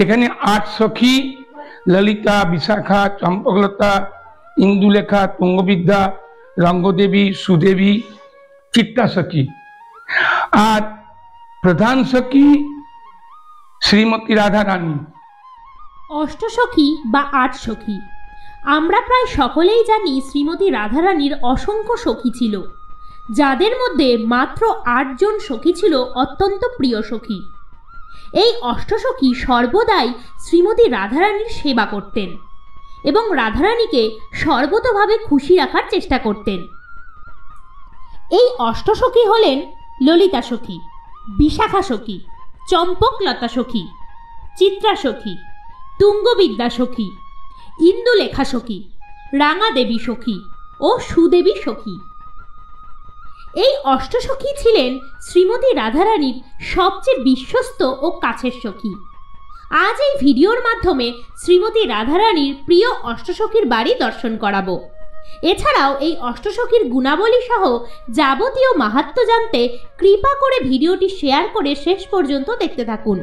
এখানে 8 সখী ললিতা, বিশাখা, চম্পকলতা, ইন্দুলেখা, তুঙ্গবিদ্যা, রঙ্গদেবী, সুদেবী, চিত্তা সখী। আর প্রধান সখী শ্রীমতী রাধা রানী। অষ্টসখী বা 8 সখী। আমরা প্রায় সকলেই জানি শ্রীমতী রাধারানীর অসংখ্য সখী ছিল, যাদের মধ্যে মাত্র 8 জন সখী ছিল অত্যন্ত প্রিয় সখী। এই অষ্টসখী সর্বদাই শ্রীমতী রাধারানীর সেবা করতেন এবং রাধারানীকে সর্বতোভাবে খুশি রাখার চেষ্টা করতেন। এই অষ্টসখী হলেন ললিতা সখী, বিশাখা সখী, চম্পকলতা সখী, চিত্রা সখী, তুঙ্গবিদ্যা সখী, ইন্দুলেখা সখী, রাঙাদেবী সখী ও সুদেবী সখী। এই অষ্টসখী ছিলেন শ্রীমতী রাধারানীর সবচেয়ে বিশ্বস্ত ও কাছের সখী। আজ এই ভিডিওর মাধ্যমে শ্রীমতী রাধারানীর প্রিয় অষ্টসখীর বাড়ি দর্শন করাবো। এছাড়াও এই অষ্টসখীর গুণাবলী সহ যাবতীয় মাহাত্ম্য জানতে কৃপা করে ভিডিওটি শেয়ার করে শেষ পর্যন্ত দেখতে থাকুন।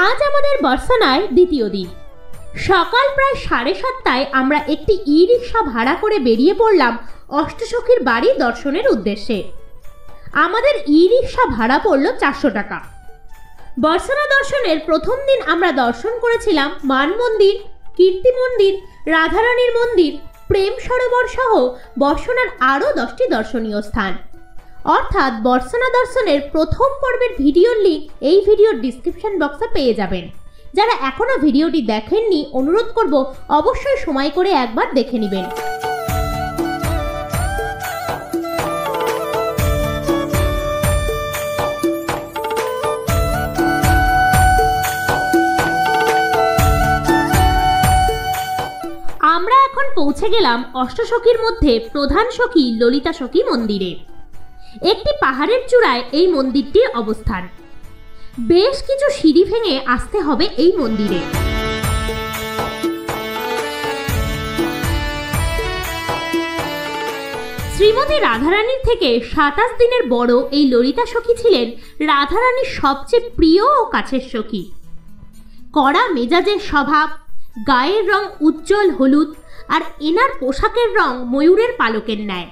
আজ আমাদের বর্ষানায় দ্বিতীয় দিন। সকাল প্রায় 7:30টায় আমরা একটি ই রিক্সা ভাড়া করে বেরিয়ে পড়লাম অষ্টসখীর বাড়ি দর্শনের উদ্দেশ্যে। আমাদের ই রিক্সা ভাড়া পড়ল 400 টাকা। বর্ষানা দর্শনের প্রথম দিন আমরা দর্শন করেছিলাম মান মন্দির, কীর্তি মন্দির, রাধারানীর মন্দির, প্রেম সরোবর সহ বর্ষানার আরও 10টি দর্শনীয় স্থান। অর্থাৎ বর্ষানা দর্শনের প্রথম পর্বের ভিডিওর লিঙ্ক এই ভিডিওর ডিসক্রিপশন বক্সে পেয়ে যাবেন। যারা এখনো ভিডিওটি দেখেননি অনুরোধ করব অবশ্যই সময় করে একবার দেখে নেবেন। আমরা এখন পৌঁছে গেলাম অষ্টসখীর মধ্যে প্রধান সখী ললিতা সখী মন্দিরে। একটি পাহাড়ের চূড়ায় এই মন্দিরটির অবস্থান। বেশ কিছু সিঁড়ি ভেঙে আসতে হবে এই মন্দিরে। শ্রীমতী রাধারানীর থেকে 27 দিনের বড় এই ললিতা সখী ছিলেন রাধারানীর সবচেয়ে প্রিয় ও কাছের সখী। কড়া মেজাজের স্বভাব, গায়ের রং উজ্জ্বল হলুদ আর এনার পোশাকের রং ময়ূরের পালকের ন্যায়।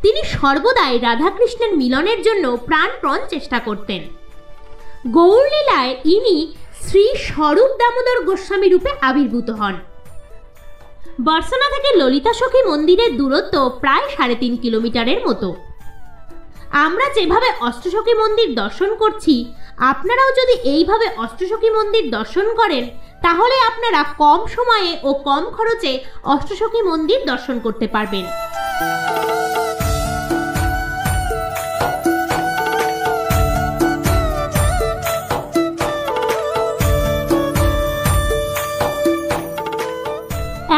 তিনি সর্বদাই রাধাকৃষ্ণের মিলনের জন্য প্রাণপণ চেষ্টা করতেন। গৌরলীলায় ইনি শ্রী স্বরূপ দামোদর গোস্বামী রূপে আবির্ভূত হন। বর্ষানা থেকে ললিতা সখী মন্দিরের দূরত্ব প্রায় 3.5 কিলোমিটারের মতো। আমরা যেভাবে অষ্টসখী মন্দির দর্শন করছি, আপনারাও যদি এইভাবে অষ্টসখী মন্দির দর্শন করেন তাহলে আপনারা কম সময়ে ও কম খরচে অষ্টসখী মন্দির দর্শন করতে পারবেন।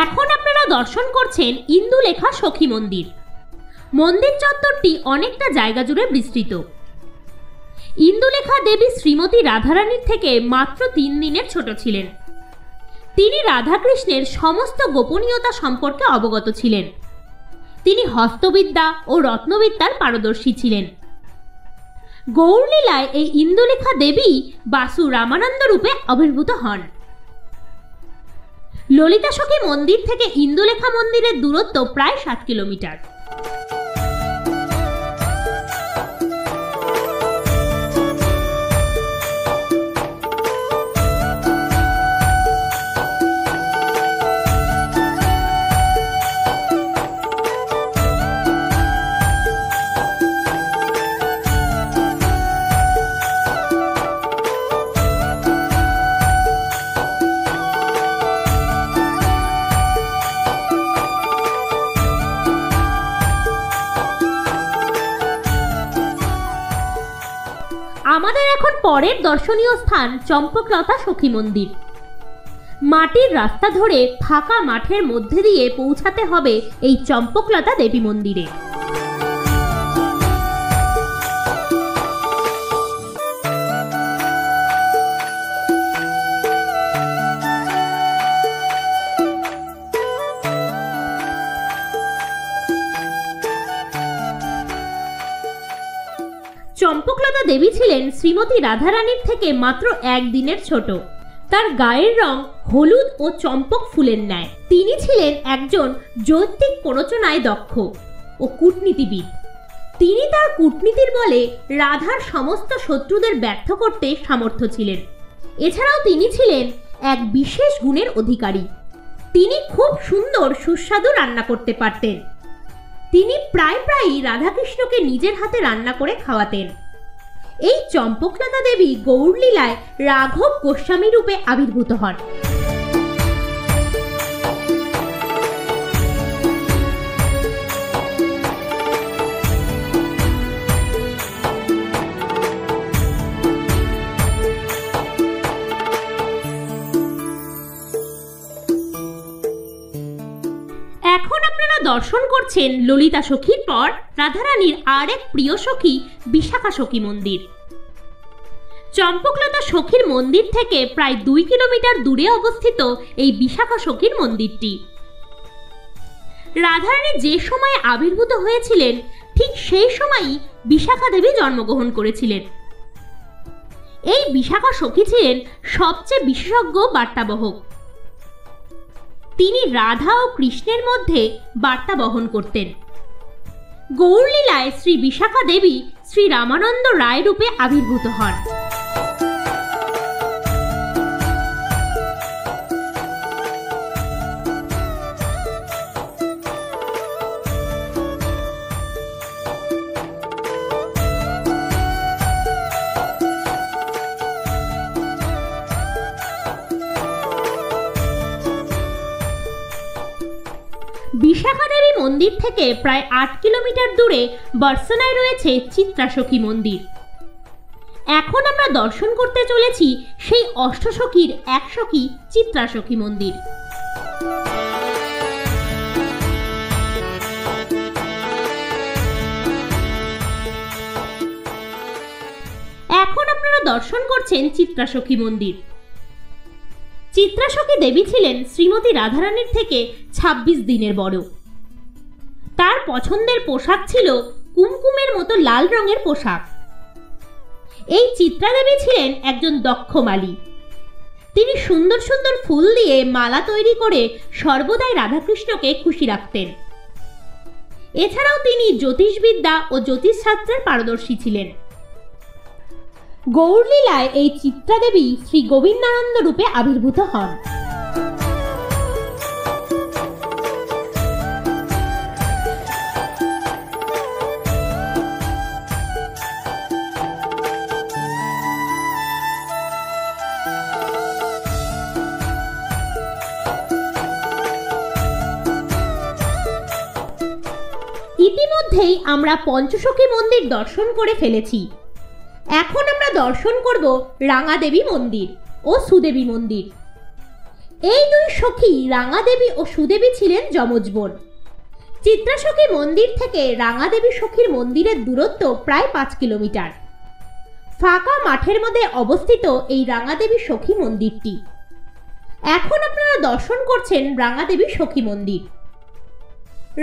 এখন আপনারা দর্শন করছেন ইন্দুলেখা সখী মন্দির। মন্দির চত্বরটি অনেকটা জায়গা জুড়ে বিস্তৃত। ইন্দুলেখা দেবী শ্রীমতী রাধারানীর থেকে মাত্র 3 দিনের ছোট ছিলেন। তিনি রাধাকৃষ্ণের সমস্ত গোপনীয়তা সম্পর্কে অবগত ছিলেন। তিনি হস্তবিদ্যা ও রত্নবিদ্যার পারদর্শী ছিলেন। গৌরলীলায় এই ইন্দুলেখা দেবী বাসু রামানন্দ রূপে আবির্ভূত হন। ললিতা সখী মন্দির থেকে ইন্দুলেখা মন্দিরের দূরত্ব প্রায় 7 কিলোমিটার। আমাদের এখন পরের দর্শনীয় স্থান চম্পকলতা সখী মন্দির। মাটির রাস্তা ধরে ফাঁকা মাঠের মধ্যে দিয়ে পৌঁছাতে হবে এই চম্পকলতা দেবী মন্দিরে। দেবী ছিলেন শ্রীমতী রাধারানীর থেকে মাত্র একদিনের ছোট। তার গায়ের রং হলুদ ও চম্পক ফুলের ন্যায়। তিনি ছিলেন একজন যৌক্তিক প্ররোচনায় দক্ষ ও কূটনীতিবিদ। তিনি তার কূটনীতির বলে রাধার সমস্ত শত্রুদের ব্যর্থ করতে সামর্থ্য ছিলেন। এছাড়াও তিনি ছিলেন এক বিশেষ গুণের অধিকারী। তিনি খুব সুন্দর সুস্বাদু রান্না করতে পারতেন। তিনি প্রায়ই রাধাকৃষ্ণকে নিজের হাতে রান্না করে খাওয়াতেন। এই চম্পকলতা দেবী গৌরলীলায় রাঘব গোস্বামী রূপে আবির্ভূত হন। এখন আপনারা দর্শন করছেন ললিতা সখীর পর রাধারানীর আর এক প্রিয় সখী বিশাখা সখী মন্দির। চম্পকলতা সখীর মন্দির থেকে প্রায় 2 কিলোমিটার দূরে অবস্থিত এই বিশাখা সখীর মন্দিরটি। রাধারানী যে সময়ে আবির্ভূত হয়েছিলেন ঠিক সেই সময়ই বিশাখা দেবী জন্মগ্রহণ করেছিলেন। এই বিশাখা সখী ছিলেন সবচেয়ে বিশেষজ্ঞ বার্তাবহক। তিনি রাধা ও কৃষ্ণের মধ্যে বার্তা বহন করতেন। গৌরলীলায় শ্রী বিশাখা দেবী শ্রী রামানন্দ রায় রূপে আবির্ভূত হন। বিশাখা দেবী মন্দির থেকে প্রায় 8 কিলোমিটার দূরে বর্ষনায় রয়েছে চিত্রাসখী মন্দির। এখন আমরা দর্শন করতে চলেছি সেই অষ্টসখীর এক সখী চিত্রাসখী মন্দির। এখন আপনারা দর্শন করছেন চিত্রাসখী মন্দির। চিত্রাসখী দেবী ছিলেন শ্রীমতী রাধারানীর থেকে 26 দিনের বড়। তার পছন্দের পোশাক ছিল কুমকুমের মতো লাল রঙের পোশাক। এই চিত্রা দেবী ছিলেন একজন দক্ষ মালী। তিনি সুন্দর সুন্দর ফুল দিয়ে মালা তৈরি করে সর্বদাই রাধাকৃষ্ণকে খুশি রাখতেন। এছাড়াও তিনি জ্যোতিষবিদ্যা ও জ্যোতিষশাস্ত্রের পারদর্শী ছিলেন। গৌরলীলায় এই চিত্রা দেবী শ্রী গোবিন্দানন্দ রূপে আবির্ভূত হন। ইতিমধ্যেই আমরা পঞ্চসখী মন্দির দর্শন করে ফেলেছি। এখন আমরা দর্শন করব রাঙা দেবী মন্দির ও সুদেবী মন্দির। এই দুই সখী রাঙা দেবী ও সুদেবী ছিলেন যমজ বোন। চিত্রাসখী মন্দির থেকে রাঙা দেবী সখীর মন্দিরের দূরত্ব প্রায় 5 কিলোমিটার। ফাঁকা মাঠের মধ্যে অবস্থিত এই রাঙা দেবী সখী মন্দিরটি। এখন আপনারা দর্শন করছেন রাঙা দেবী সখী মন্দির।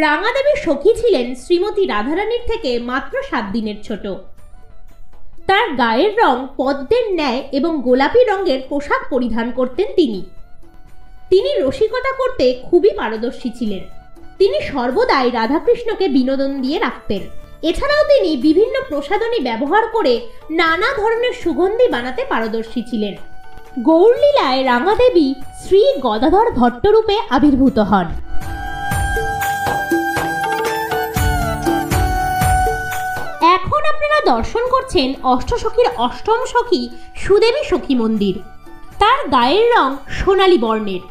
রাঙা দেবী সখী ছিলেন শ্রীমতী রাধারানীর থেকে মাত্র 7 দিনের ছোট। তার গায়ের রং পদ্মের ন্যায় এবং গোলাপি রঙের পোশাক পরিধান করতেন তিনি রসিকতা করতে খুবই পারদর্শী ছিলেন। তিনি সর্বদাই রাধাকৃষ্ণকে বিনোদন দিয়ে রাখতেন। এছাড়াও তিনি বিভিন্ন প্রসাধনী ব্যবহার করে নানা ধরনের সুগন্ধি বানাতে পারদর্শী ছিলেন। গৌরলীলায় রাঙা দেবী শ্রী গদাধর ভট্ট রূপে আবির্ভূত হন। এখন আপনারা দর্শন করছেন অষ্টসখীর অষ্টম সখী সুদেবী সখী মন্দির। তার গায়ের রং সোনালী বর্ণের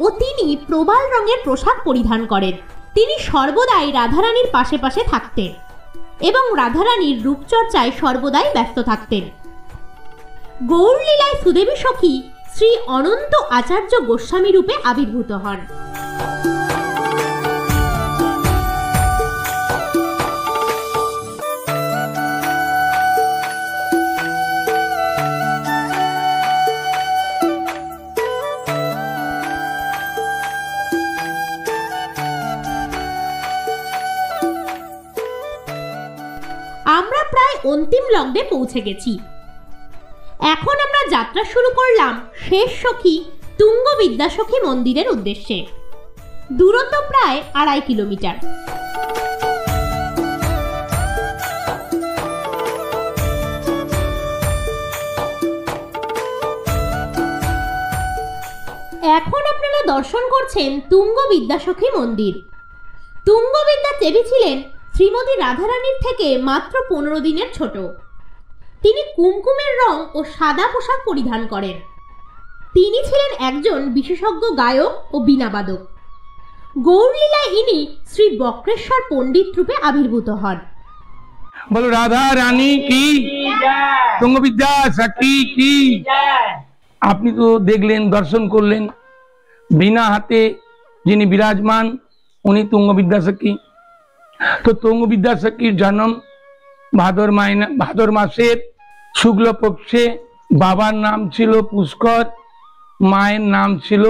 ও তিনি প্রবাল রঙের পোশাক পরিধান করেন। তিনি সর্বদাই রাধারানীর পাশে পাশে থাকতেন এবং রাধারানীর রূপচর্চায় সর্বদাই ব্যস্ত থাকতেন। গৌরলীলায় সুদেবী সখী শ্রী অনন্ত আচার্য গোস্বামী রূপে আবির্ভূত হন। আমরা প্রায় অন্তিম লগ্নে পৌঁছে গেছি। এখন আমরা যাত্রা শুরু করলাম শেষ সখী তুঙ্গবিদ্যা সখী মন্দিরের উদ্দেশ্যে। দূরত্ব প্রায় 2.5 কিলোমিটার। এখন আপনারা দর্শন করছেন তুঙ্গবিদ্যা সখী মন্দির। তুঙ্গবিদ্যা দেবী ছিলেন শ্রীমতী রাধারানীর থেকে মাত্র 15 দিনের ছোট। তিনি কুমকুমের রং ও সাদা পোশাক পরিধান করেন। তিনি ছিলেন একজন বিশেষজ্ঞ গায়ক ও বীণাবাদক। গৌরলীলায় ইনি শ্রী বক্রেশ্বর পণ্ডিত রূপে আবির্ভূত হন। বলো রাধা রানী কি, তুঙ্গবিদ্যা সখী কি। আপনি তো দেখলেন, দর্শন করলেন, বিনা হাতে যিনি বিরাজমান উনি তুঙ্গবিদ্যা সখী। তো তুঙ্গবিদ্যা সখীর জন্ম ভাদর মাসের শুক্লপক্ষে। বাবার নাম ছিল পুষ্কর, মায়ের নাম ছিল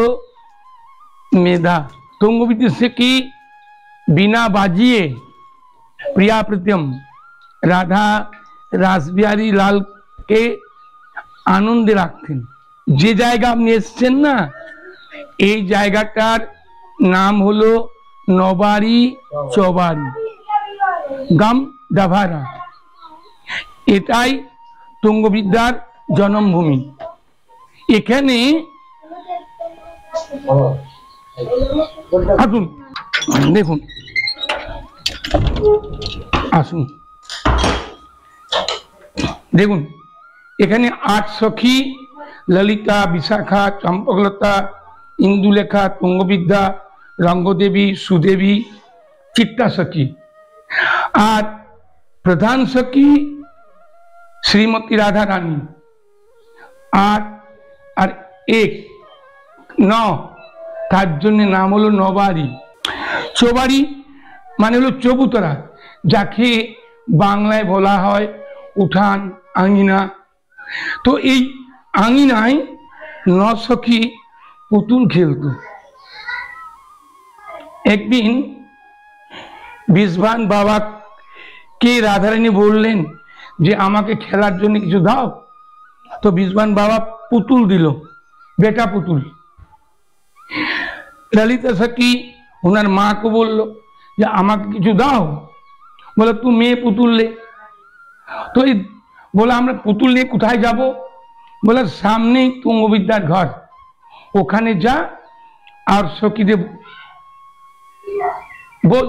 মেধা। তুঙ্গবিদ্যা সখী বিনা বাজিয়ে প্রিয়া প্রীতম রাধা রাসবিহারী লালকে আনন্দে রাখতেন। যে জায়গা আপনি এসছেন না, এই জায়গাটার নাম হলো নবারি চবারি গাম ডাভারা। এটাই তুঙ্গবিদ্যার জন্মভূমি। এখানে আসুন, দেখুন, আসুন দেখুন, এখানে 8 সখী ললিতা, বিশাখা, চম্পকলতা, ইন্দুলেখা, তুঙ্গবিদ্যা, রঙ্গদেবী, সুদেবী, চিত্তা সখী। আর প্রধান সখী শ্রীমতী রাধা রানী। আর 9 তার জন্য নাম হলো নবারি। চৌবাড়ি মানে হলো চবুতরা, যাকে বাংলায় বলা হয় উঠান, আঙিনা। তো এই আঙিনায় 9 সখী পুতুল খেলত। একদিন বিষবান বাবাকে রাধারানী বললেন যে আমাকে খেলার জন্য কিছু দাও। তো বিষবান বাবা পুতুল দিল, বেটা পুতুল। ললিতা সখী ওনার মাকে বলল যে আমাকে কিছু দাও। বলে তুই মেয়ে পুতুল লে। তো এই বলে আমরা পুতুল নিয়ে কোথায় যাব? বলে সামনেই তুঙ্গবিদ্যার ঘর, ওখানে যা আর সখীদের বল।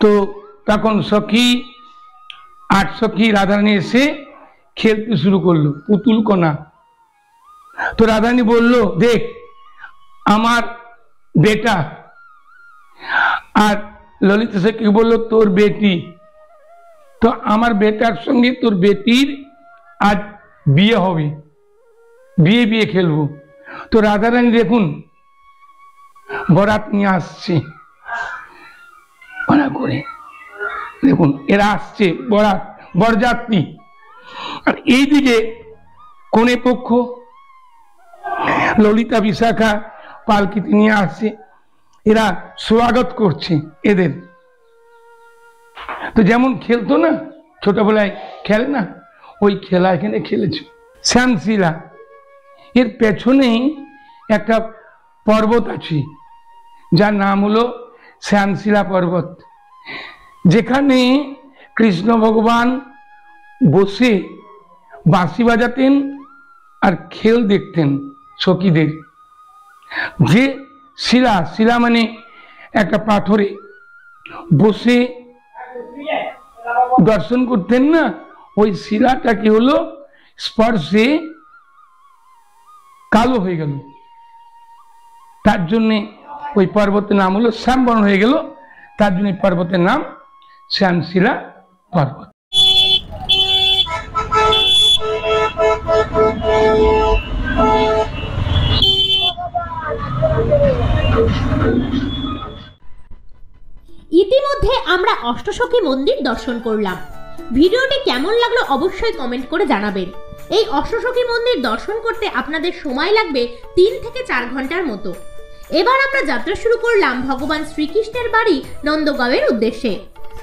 তো তখন সখী 8 সখী রাধারানী এসে খেলতে শুরু করলো পুতুল কোনা। তো রাধারানী বলল দেখ আমার বেটা। আর ললিতা সখী বলল তোর বেটি। তো আমার বেটার সঙ্গে তোর বেটির আজ বিয়ে হবে, বিয়ে খেলবো। তো রাধারানী দেখুন বরাত নিয়ে আসছে, করে দেখুন এরা আসছে বরাত, বরযাত্রী। আর এইদিকে কোনে পক্ষ ললিতা, বিশাখা পালকিতে নিয়ে আসছে, এরা স্বাগত করছে এদের। তো যেমন খেলতো না, ছোটবেলায় খেলে না, ওই খেলা এখানে খেলেছে। শ্যামশিলা, এর পেছনেই একটা পর্বত আছে যার নাম হলো শ্যামশিলা পর্বত, যেখানে কৃষ্ণ ভগবান বসে বাঁশি বাজাতেন আর খেল দেখতেন সখীদের। যে শিলা মানে একটা পাথরে বসে দর্শন করতেন না, ওই শিলাটা কি হলো স্পর্শে কালো হয়ে গেল, তার জন্য ওই পর্বতের নাম হলো শ্যামবর্ণ হয়ে গেল, তার জন্য পর্বতের নাম শ্যামশিলা পর্বত। ইতিমধ্যে আমরা অষ্টসখী মন্দির দর্শন করলাম। ভিডিওটি কেমন লাগলো অবশ্যই কমেন্ট করে জানাবেন। এই অষ্টসখী মন্দির দর্শন করতে আপনাদের সময় লাগবে 3 থেকে 4 ঘন্টার মতো। এবার আমরা যাত্রা শুরু করলাম ভগবান শ্রীকৃষ্ণের বাড়ি নন্দগাঁওয়ের উদ্দেশ্যে।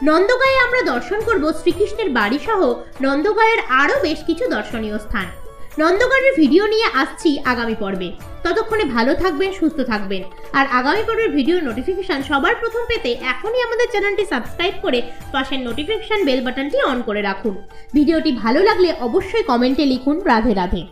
নন্দগাঁয়ে আমরা দর্শন করব শ্রীকৃষ্ণের বাড়ি সহ নন্দগাঁয়ের আরও বেশ কিছু দর্শনীয় স্থান। নন্দগাঁয়ের ভিডিও নিয়ে আসছি আগামী পর্বে। ততক্ষণে ভালো থাকবেন, সুস্থ থাকবেন। আর আগামী পর্বের ভিডিও নোটিফিকেশন সবার প্রথম পেতে এখনই আমাদের চ্যানেলটি সাবস্ক্রাইব করে পাশের নোটিফিকেশন বেল বাটনটি অন করে রাখুন। ভিডিওটি ভালো লাগলে অবশ্যই কমেন্টে লিখুন রাধে রাধে।